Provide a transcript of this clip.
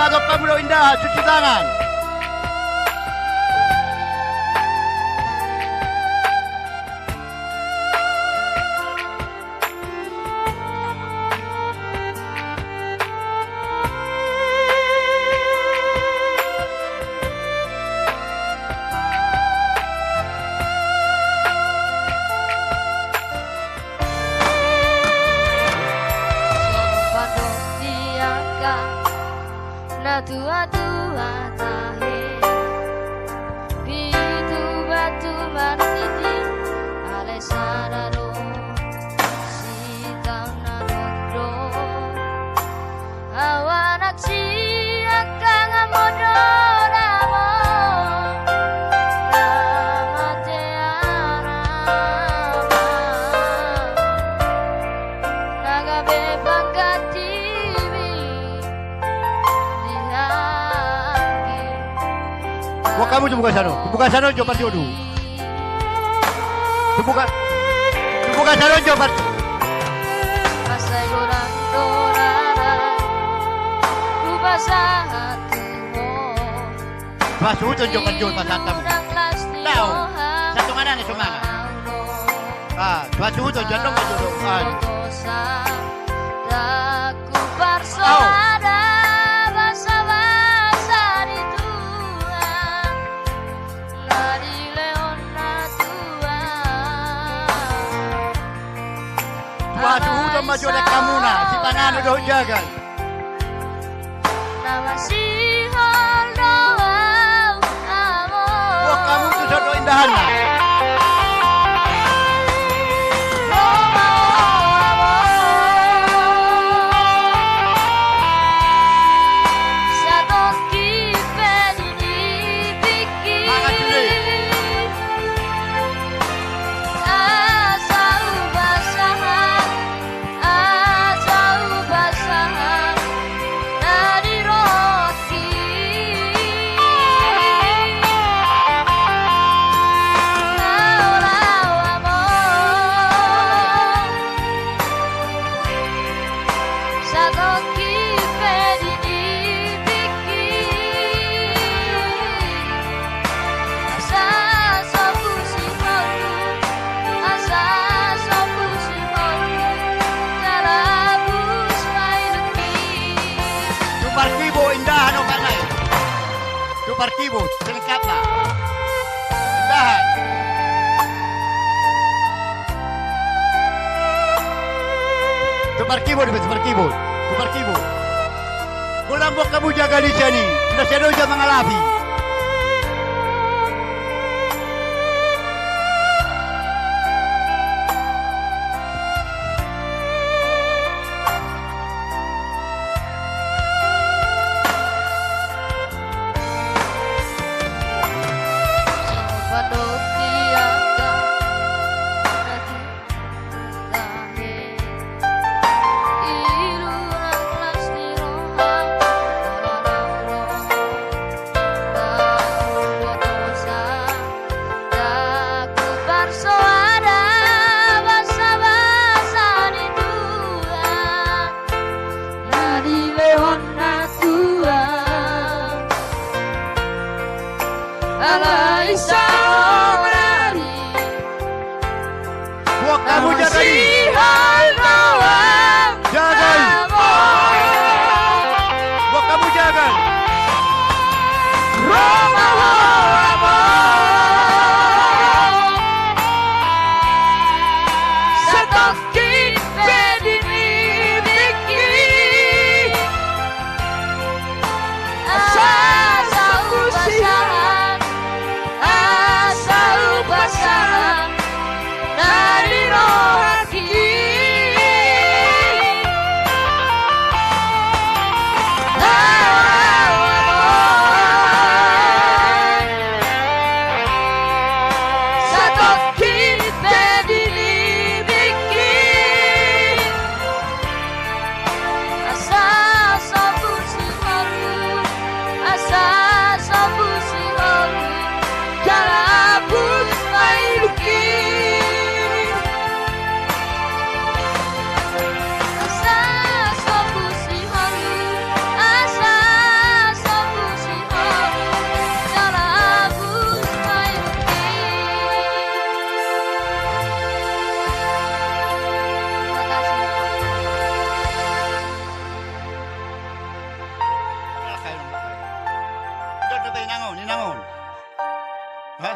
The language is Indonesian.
Patok Kamu indah, cuci tangan. Tua-tua tahe Bitu batu martiti Ale sararo Sitang nanodro Awanak siakang amodoramo Ramate arama Nagabe bangkati Wah kamu buka sana coba dulu. Buka sana coba. Pasai orang dorara, ku basah hatimu. Basuh tu coba jual pasal kamu. Tahu, satu mana ni cuma. Basuh tu jangan basuh. Aku bersuara. Basuh tu maju oleh kamu na, si tangan udah jaga. Nama sihol doa kamu. Wah kamu tu satu indahan lah. Partibo, selengkap lah. Indahan. Separkibo. Kulambok kamu jaga di sini. Sudah sedoja mengalapi. ninangon. Ha?